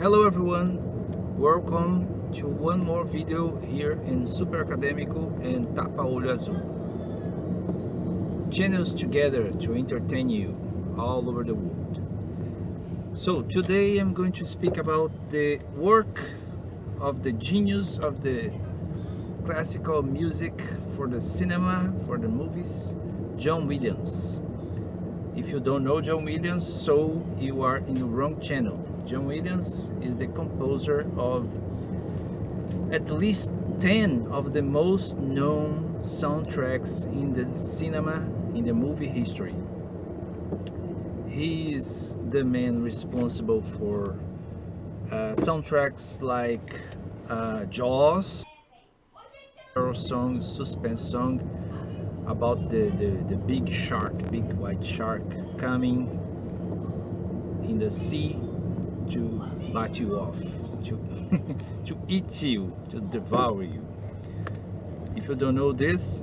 Hello everyone, welcome to one more video here in Super Acadêmico and Tapa Olho Azul. Channels together to entertain you all over the world. So today I'm going to speak about the work of the genius of the classical music for the cinema, for the movies, Jonh Williams. If you don't know Jonh Williams, so you are in the wrong channel. Jonh Williams is the composer of at least 10 of the most known soundtracks in the cinema, in the movie history. He is the man responsible for soundtracks like Jaws, horror song, suspense song about the big shark, big white shark coming in the sea to bite you off, to to eat you, to devour you. If you don't know this,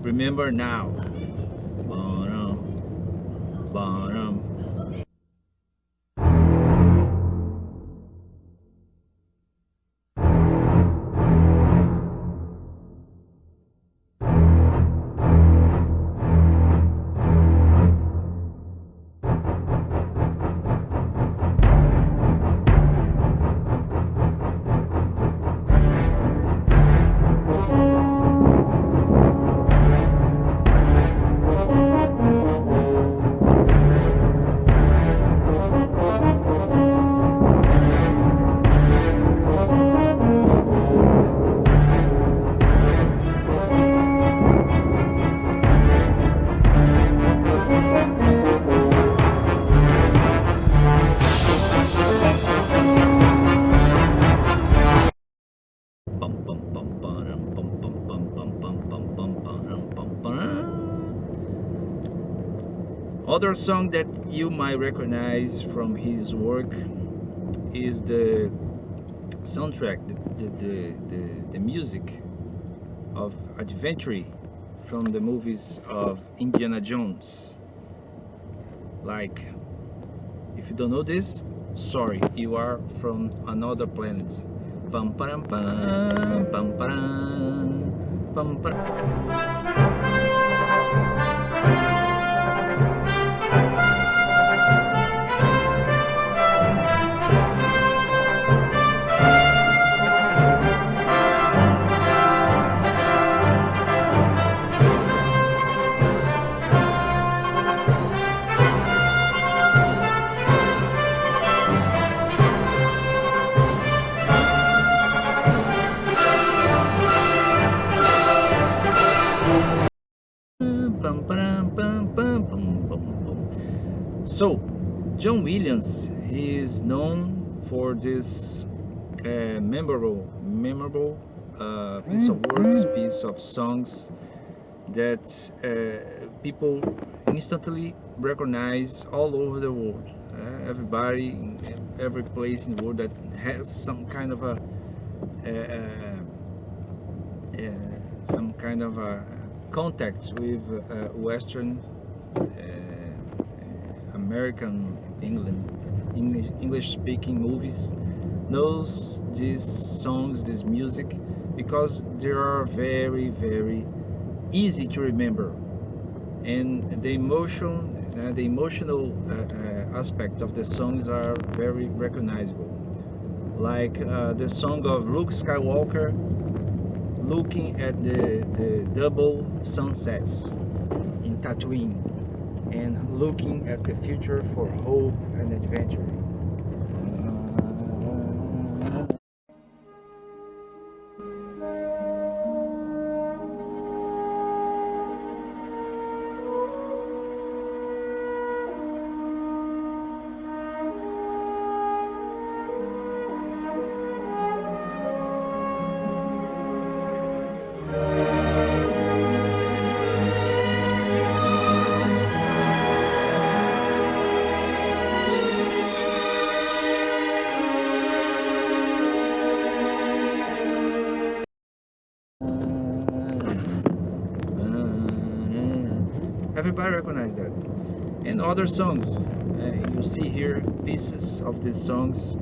remember now. Ba-dum, ba-dum. Other song that you might recognize from his work is the soundtrack, the music of adventure from the movies of Indiana Jones. Like, if you don't know this, sorry, you are from another planet. Pam param pam pam param pam param. So, Jonh Williams, he is known for this memorable piece of works, piece of songs that people instantly recognize all over the world. Everybody in every place in the world that has some kind of a contact with Western American English-speaking movies knows these songs, this music, because they are very, very easy to remember, and the emotional aspect of the songs are very recognizable. Like the song of Luke Skywalker looking at the double sunsets in Tatooine and looking at the future for hope and adventure. Everybody recognize that. And other songs, you see here pieces of these songs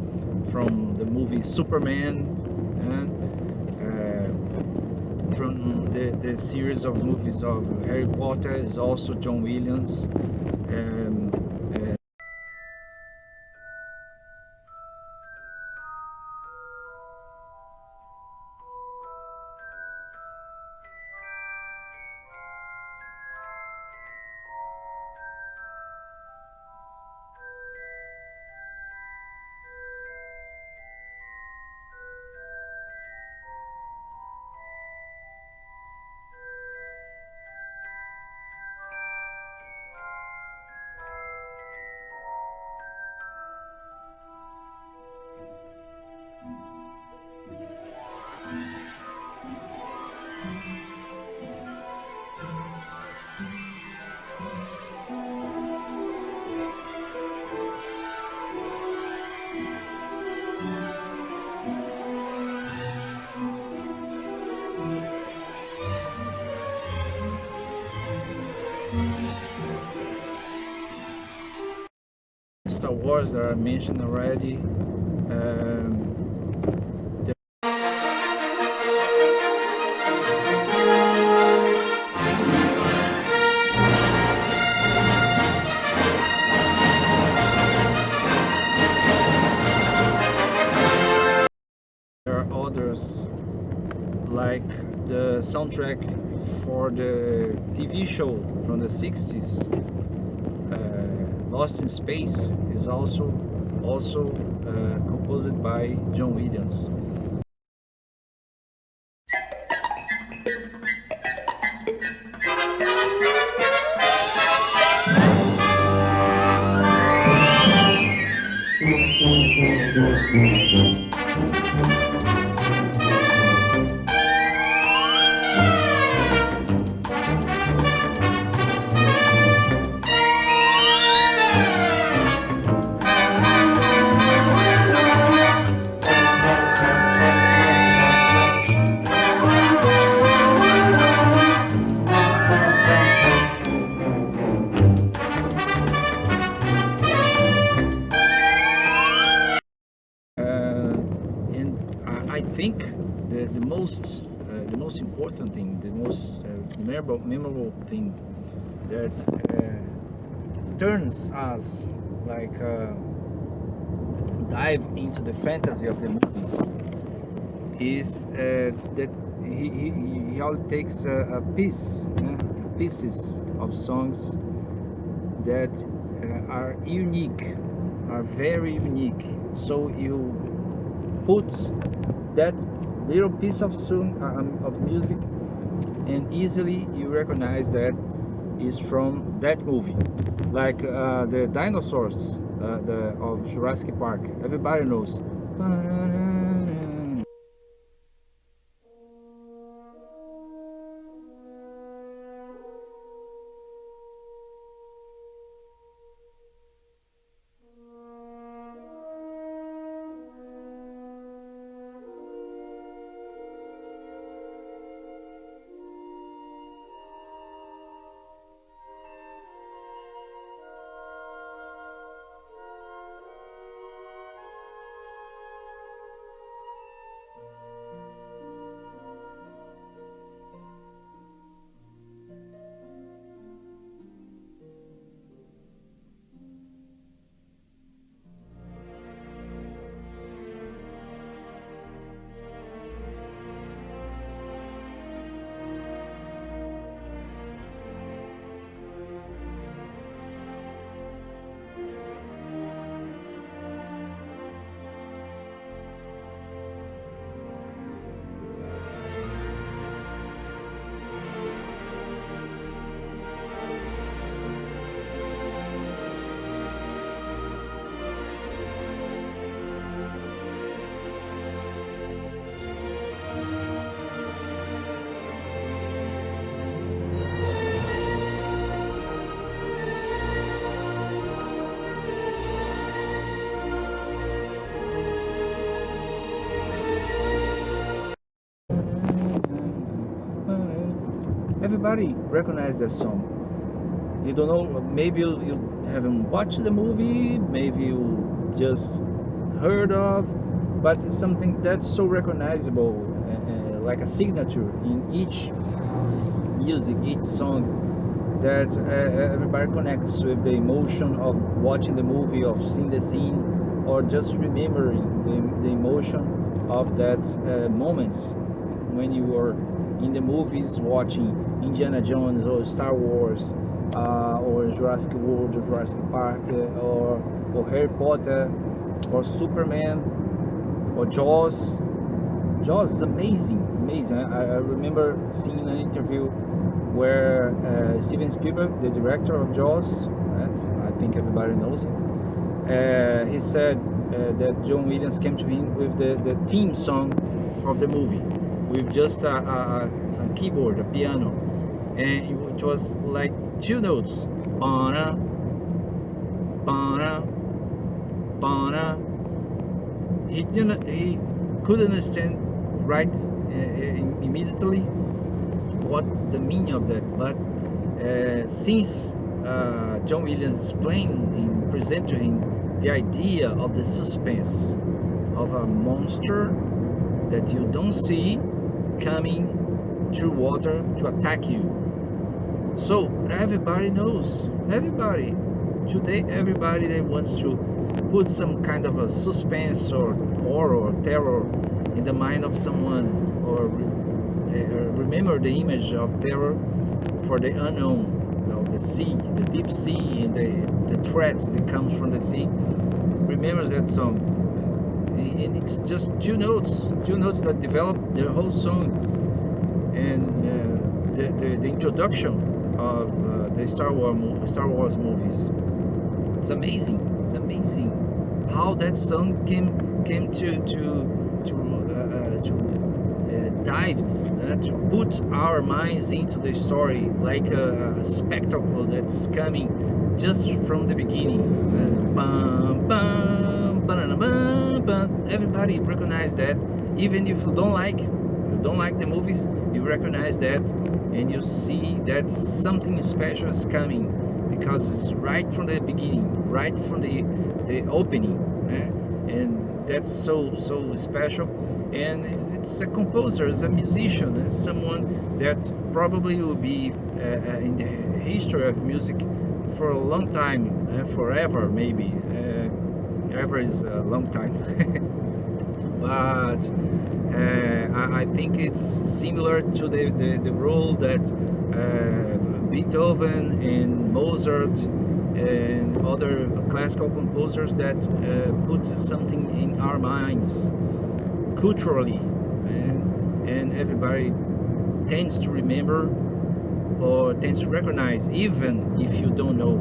from the movie Superman, from the series of movies of Harry Potter is also Jonh Williams. Star Wars that I mentioned already. There are others like the soundtrack for the TV show from the 60s, Lost in Space, is also composed by Jonh Williams. I think the most important thing, the most memorable thing that turns us like dive into the fantasy of the movies is that he all takes a pieces of songs that are unique, are very unique. So you put that little piece of song of music, and easily you recognize that is from that movie. Like the dinosaurs of Jurassic Park. Everybody knows. Everybody recognize that song. You don't know, maybe you haven't watched the movie, maybe you just heard of, but it's something that's so recognizable, like a signature in each music, each song, that everybody connects with the emotion of watching the movie, of seeing the scene, or just remembering the emotion of that moment when you were in the movies watching Indiana Jones or Star Wars, or Jurassic World or Jurassic Park, or Harry Potter, or Superman, or Jaws. Jaws is amazing, amazing. I remember seeing an interview where Steven Spielberg, the director of Jaws, I think everybody knows it, he said that Jonh Williams came to him with the theme song of the movie, with just a keyboard, a piano, and it was like two notes, ba-na, ba-na, ba-na. He couldn't understand right immediately what the meaning of that, but since Jonh Williams explained and present to him the idea of the suspense of a monster that you don't see coming through water to attack you. So everybody knows, everybody today, everybody that wants to put some kind of a suspense or horror or terror in the mind of someone, or remember the image of terror for the unknown, of the sea, the deep sea, and the threats that comes from the sea. Remembers that song, and it's just two notes that develop the whole song, and the introduction of the Star Wars movies. It's amazing. It's amazing how that song came to dived to put our minds into the story, like a spectacle that's coming just from the beginning. Bum, bum, ba-da-da, bum, bum. Everybody recognize that, even if you don't like the movies, you recognize that, and you see that something special is coming, because it's right from the beginning, right from the opening, and that's so special. And it's a composer, it's a musician, it's someone that probably will be in the history of music for a long time, forever maybe. Ever is a long time. But I think it's similar to the role that Beethoven and Mozart and other classical composers that put something in our minds culturally, and everybody tends to remember or tends to recognize, even if you don't know.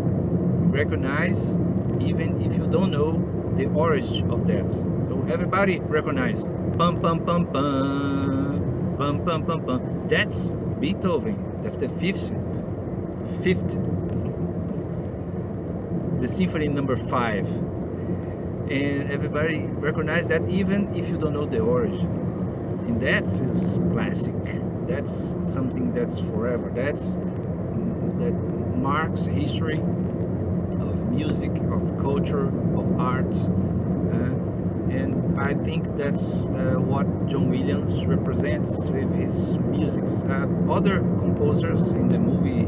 Recognize even if you don't know the origin of that. So everybody recognize, pum pum pum pum, pum pum pum pum. That's Beethoven. That's the fifth, the symphony number 5, and everybody recognize that even if you don't know the origin. And that's classic. That's something that's forever. That marks history of music, of culture, of art, and I think that's what Jonh Williams represents with his music. Other composers in the movie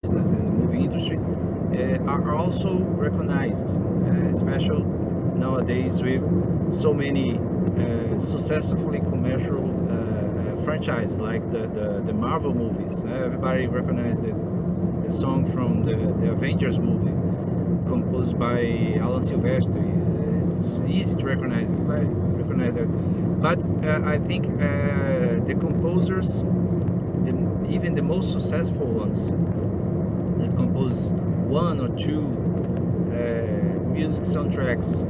business, in the movie industry, are also recognized, especially nowadays with so many successfully commercial franchise like the Marvel movies. Everybody recognizes the song from the Avengers movie, composed by Alan Silvestri. It's easy to recognize. Everybody recognize that. But I think the composers, even the most successful ones, that compose one or two music soundtracks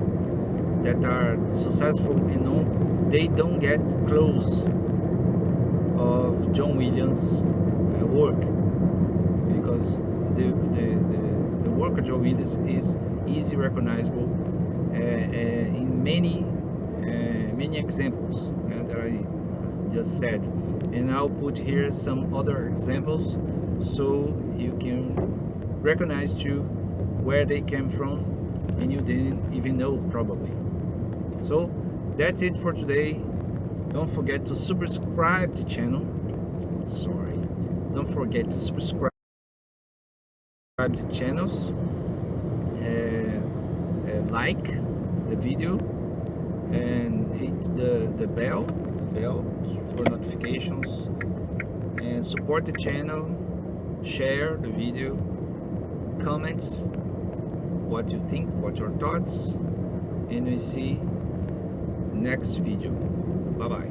that are successful and known, they don't get close of Jonh Williams' work, because the work of Jonh Williams is easy recognizable in many examples that I just said, and I'll put here some other examples so you can recognize too where they came from and you didn't even know probably. So that's it for today. Don't forget to subscribe the channel. Don't forget to subscribe the channels, like the video, and hit the bell for notifications, and support the channel. Share the video, comments what you think, what your thoughts, and we see next video. Bye bye.